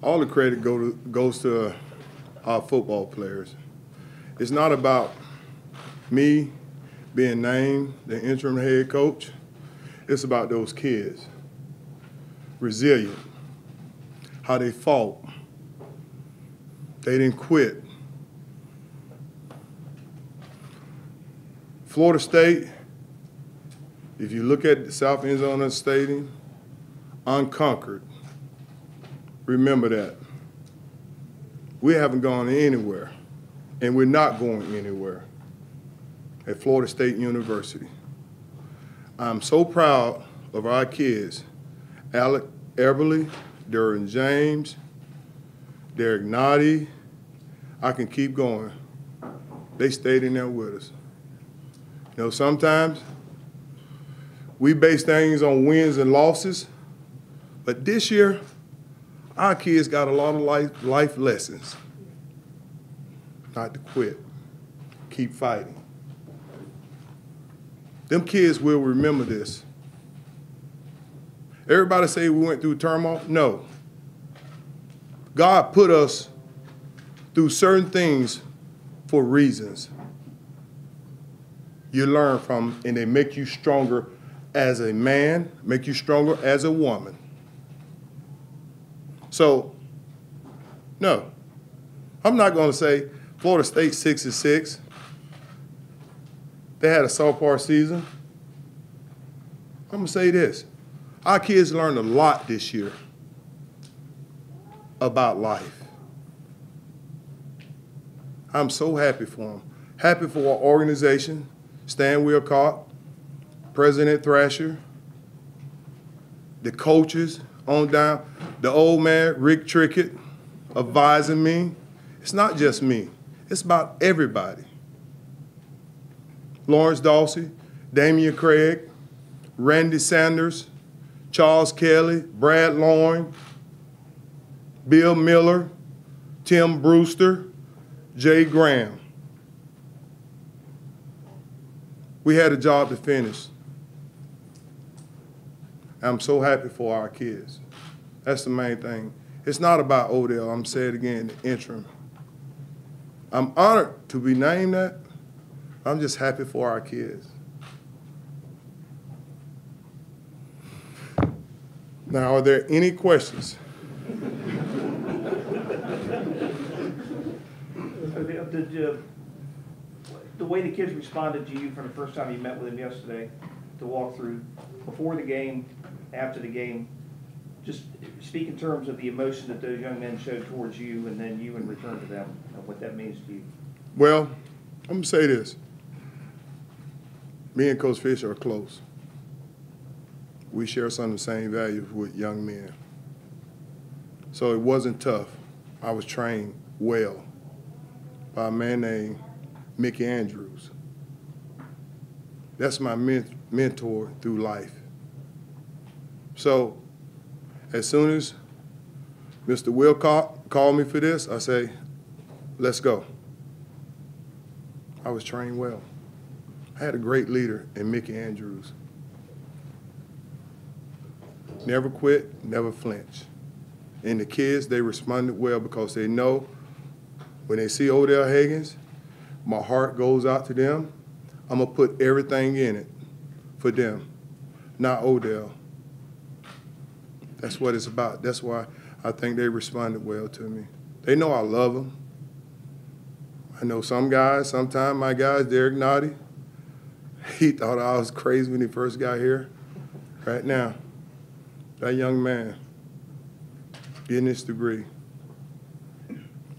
all the credit goes to our football players. It's not about me being named the interim head coach. It's about those kids. Resilient, how they fought. They didn't quit. Florida State, if you look at the south end zone of the stadium, unconquered. Remember that. We haven't gone anywhere, and we're not going anywhere at Florida State University. I'm so proud of our kids, Alec Eberly, Derwin James, Derek Noddy. I can keep going. They stayed in there with us. You know, sometimes we base things on wins and losses, but this year, our kids got a lot of life lessons. Not to quit. Keep fighting. Them kids will remember this. Everybody say we went through turmoil. No. God put us through certain things for reasons. You learn from, and they make you stronger as a man, make you stronger as a woman. So, no, I'm not going to say Florida State 6-6. They had a subpar season. I'm going to say this. Our kids learned a lot this year about life. I'm so happy for them. Happy for our organization, Stan Wilcott, President Thrasher, the coaches on down, the old man, Rick Trickett, advising me. It's not just me. It's about everybody. Lawrence Dawsey, Damian Craig, Randy Sanders, Charles Kelly, Brad Loring, Bill Miller, Tim Brewster, Jay Graham. We had a job to finish. I'm so happy for our kids. That's the main thing. It's not about Odell. I'm saying it again, the interim. I'm honored to be named that. I'm just happy for our kids. Now, are there any questions? The way the kids responded to you from the first time you met with them yesterday, to walk through before the game, after the game, just speak in terms of the emotion that those young men showed towards you and then you in return to them, and what that means to you. Well, I'm going to say this. Me and Coach Fisher are close. We share some of the same values with young men. So it wasn't tough. I was trained well by a man named Mickey Andrews. That's my mentor through life. So as soon as Mr. Wilcott called me for this, I say, let's go. I was trained well. I had a great leader in Mickey Andrews. Never quit, never flinch. And the kids, they responded well because they know when they see Odell Haggins, my heart goes out to them. I'm going to put everything in it for them, not Odell. That's what it's about. That's why I think they responded well to me. They know I love them. I know some guys, sometimes my guys, Derek Noddy, he thought I was crazy when he first got here. Right now, that young man getting his degree,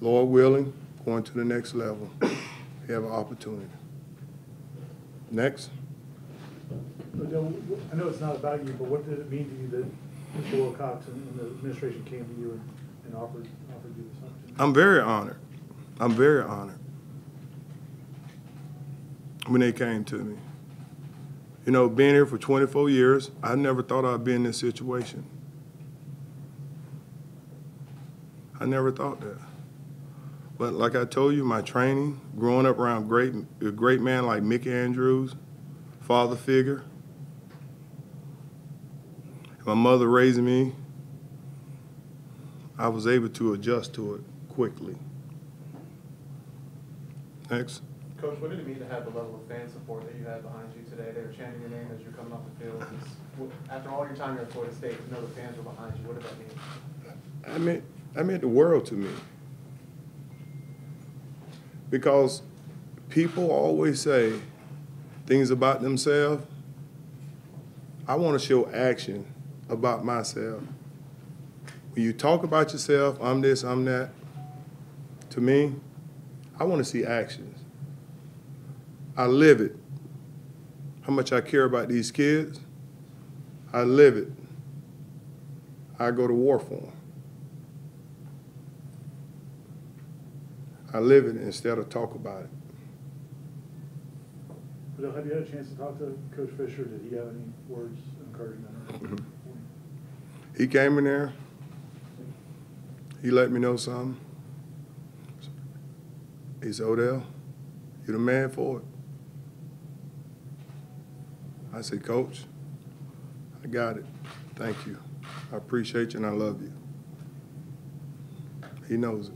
Lord willing, going to the next level. He have an opportunity. Next. I know it's not about you, but what did it mean to you that Mr. Wilcox and the administration came to you and offered you this opportunity? I'm very honored. I'm very honored when they came to me. You know, being here for 24 years, I never thought I'd be in this situation. I never thought that. But like I told you, my training, growing up around a great man like Mickey Andrews, father figure, my mother raising me, I was able to adjust to it quickly. Next. Coach, what did it mean to have the level of fan support that you had behind you today? They were chanting your name as you're coming off the field. After all your time here at Florida State, to know the fans were behind you, what did that mean? That meant the world to me. Because people always say things about themselves. I want to show action about myself. When you talk about yourself, I'm this, I'm that, to me, I want to see actions. I live it. How much I care about these kids, I live it. I go to war for them. I live it instead of talk about it. Bill, have you had a chance to talk to Coach Fisher? Did he have any words of encouragement? He came in there. He let me know something. He said, Odell, you're the man for it. I said, Coach, I got it. Thank you. I appreciate you and I love you. He knows it.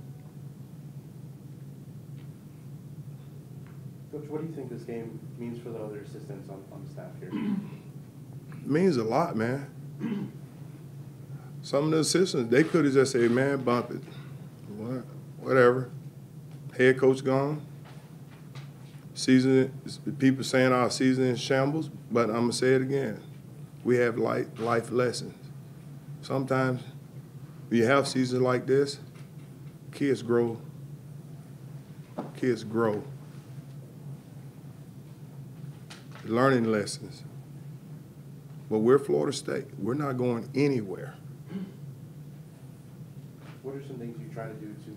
Coach, what do you think this game means for the other assistants on the staff here? It means a lot, man. Some of the assistants, they could have just said, man, bump it. Whatever. Head coach gone. Season, people saying our season is shambles, but I'm going to say it again. We have life lessons. Sometimes when you have seasons like this, kids grow. Kids grow. Learning lessons. But we're Florida State. We're not going anywhere. What are some things you try to do to,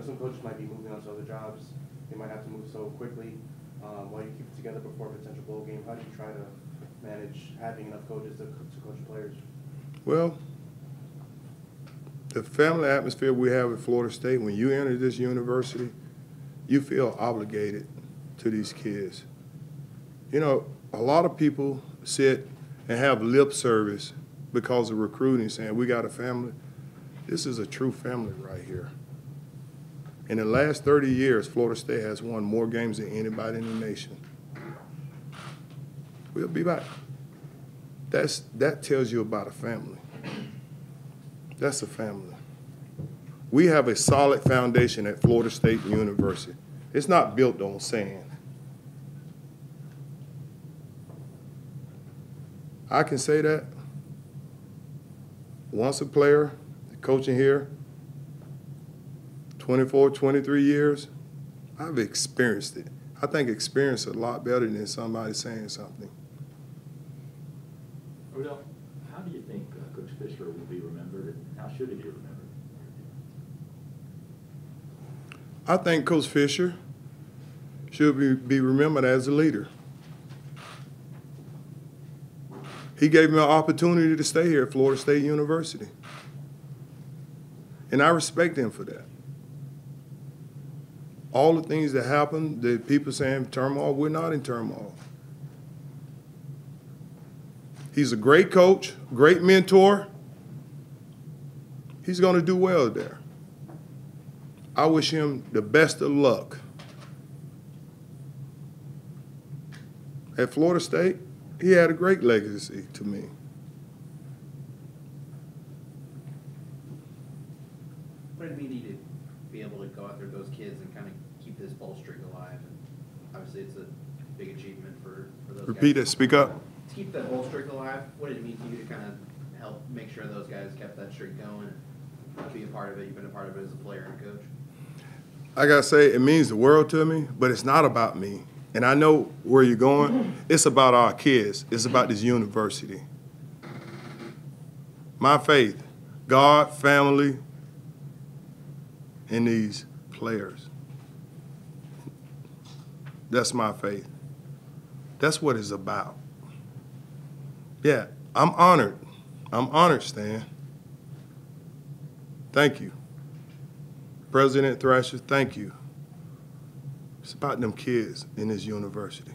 some coaches might be moving on to other jobs. They might have to move so quickly while you keep it together before a potential bowl game. How do you try to manage having enough coaches to coach players? Well, the family atmosphere we have at Florida State, when you enter this university, you feel obligated to these kids. You know, a lot of people sit and have lip service because of recruiting, saying we got a family. This is a true family right here. In the last 30 years, Florida State has won more games than anybody in the nation. We'll be back. That tells you about a family. That's a family. We have a solid foundation at Florida State University. It's not built on sand. I can say that once a player, coaching here, 24, 23 years, I've experienced it. I think experience is a lot better than somebody saying something. Odell, how do you think Coach Fisher will be remembered, and how should he be remembered? I think Coach Fisher should be remembered as a leader. He gave me an opportunity to stay here at Florida State University. And I respect him for that. All the things that happened, the people saying turmoil, we're not in turmoil. He's a great coach, great mentor. He's going to do well there. I wish him the best of luck. At Florida State, he had a great legacy to me. What did it mean to be able to go out there with those kids and kind of keep this ball streak alive? And obviously, it's a big achievement for those Repeat guys. it, speak up. To keep that ball streak alive, what did it mean to you to kind of help make sure those guys kept that streak going and be a part of it? You've been a part of it as a player and a coach. I got to say, it means the world to me, but it's not about me. And I know where you're going. It's about our kids. It's about this university. My faith, God, family, and these players. That's my faith. That's what it's about. Yeah, I'm honored. I'm honored, Stan. Thank you. President Thrasher, thank you. It's about them kids in this university.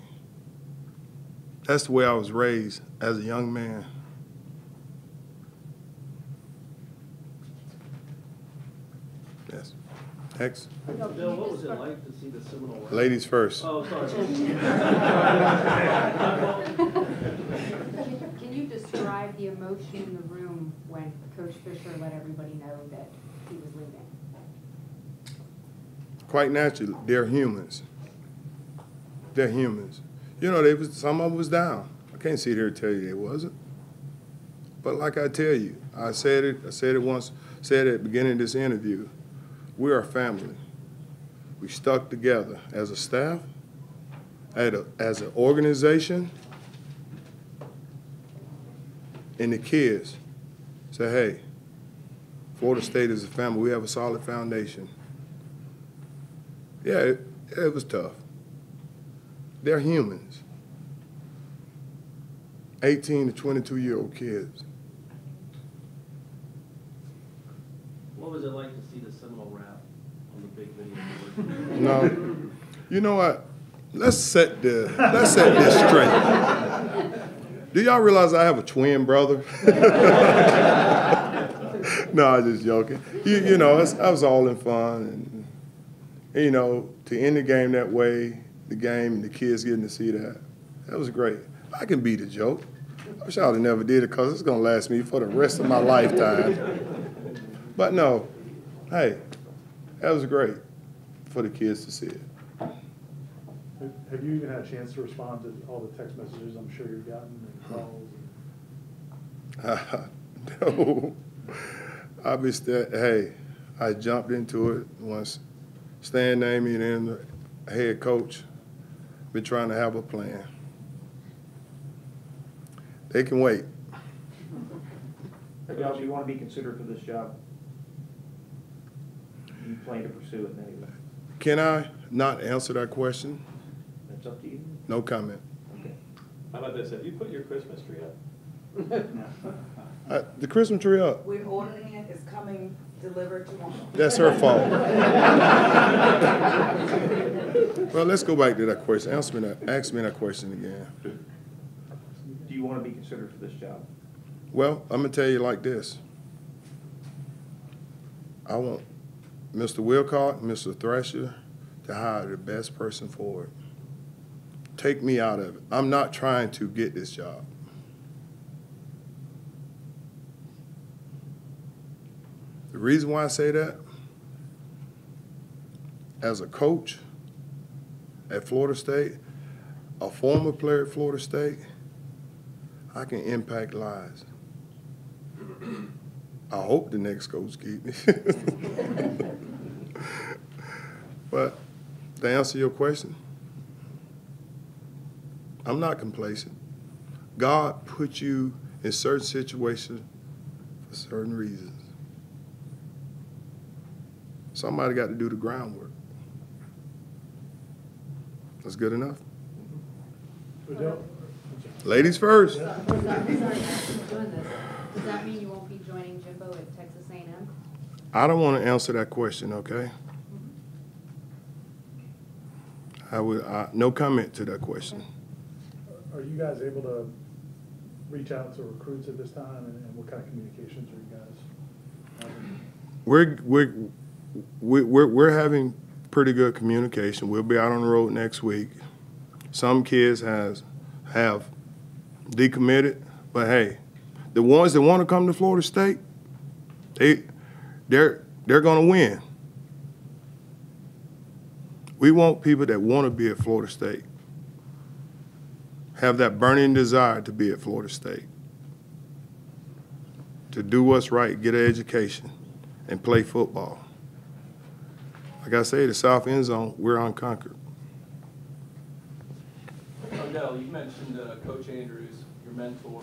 That's the way I was raised as a young man. Yes. Next. Bill, what was it like to see the Seminole Round? Ladies first. Oh, sorry. Can you describe the emotion in the room when Coach Fisher let everybody know that he was leaving? Quite naturally, they're humans. They're humans. You know, some of them was down. I can't sit here and tell you they wasn't. But like I tell you, I said it once, said it at the beginning of this interview, we are a family. We stuck together as a staff, as an organization, and the kids say, hey, Florida State is a family. We have a solid foundation. Yeah, it was tough. They're humans. 18 to 22-year-old kids. What was it like to see the Seminole Wrap on the big video board? No, you know what? Let's set this straight. Do y'all realize I have a twin brother? No, I'm just joking. You know, I was all in fun, and you know, to end the game that way, the game and the kids getting to see that was great. I can beat a joke. I wish I would have never did it because it's gonna last me for the rest of my lifetime. But no, hey, that was great for the kids to see it. Have you even had a chance to respond to all the text messages I'm sure you've gotten and calls? No. Hey, I jumped into it once Stan named me and then the head coach. Been trying to have a plan. They can wait. Bill, do you want to be considered for this job? You plan to pursue it in any way? Can I not answer that question? That's up to you. No comment. Okay. How about this, have you put your Christmas tree up? The Christmas tree up. We're ordering it, it's coming delivered tomorrow. That's her fault. Well, let's go back to that question. Ask me that question again. Do you want to be considered for this job? Well, I'm going to tell you like this. I want Mr. Wilcock, Mr. Thresher to hire the best person for it. Take me out of it. I'm not trying to get this job. The reason why I say that, as a coach at Florida State, a former player at Florida State, I can impact lives. I hope the next coach keep me. But to answer your question, I'm not complacent. God put you in certain situations for certain reasons. Somebody got to do the groundwork. That's good enough. Odell? Ladies first. Sorry, doing this. Does that mean you won't be joining Jimbo at Texas A&M? I don't want to answer that question, okay? No comment to that question. Are you guys able to reach out to recruits at this time, and what kind of communications are you guys having? We're having pretty good communication. We'll be out on the road next week. Some kids have decommitted, but hey, the ones that want to come to Florida State, they're going to win. We want people that want to be at Florida State, have that burning desire to be at Florida State, to do what's right, get an education, and play football. Like I say, the South End Zone, we're unconquered. Odell, you mentioned Coach Andrews, your mentor.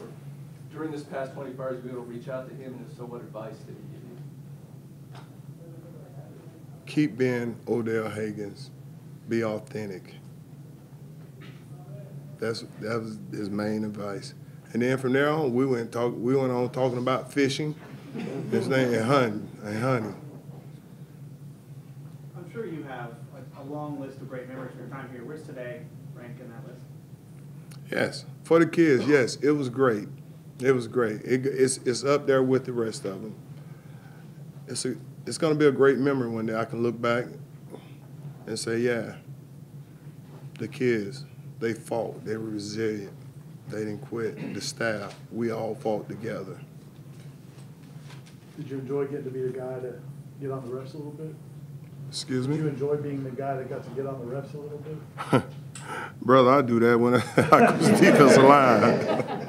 During this past 24 hours, were you able to reach out to him, and if so, what advice did he give you? Keep being Odell Haggins. Be authentic. That was his main advice. And then from there on, we went on talking about fishing, this thing, and hunting. I'm sure you have a long list of great memories from your time here. Where's today rank in that list? Yes, for the kids, yes, it was great. It was great. It's up there with the rest of them. it's gonna be a great memory one day. I can look back and say, yeah, the kids, they fought, they were resilient, they didn't quit. The staff, we all fought together. Did you enjoy getting to be the guy to get on the refs a little bit? Excuse Did you me? enjoy being the guy that got to get on the refs a little bit? Brother, I do that when I coach defensive line.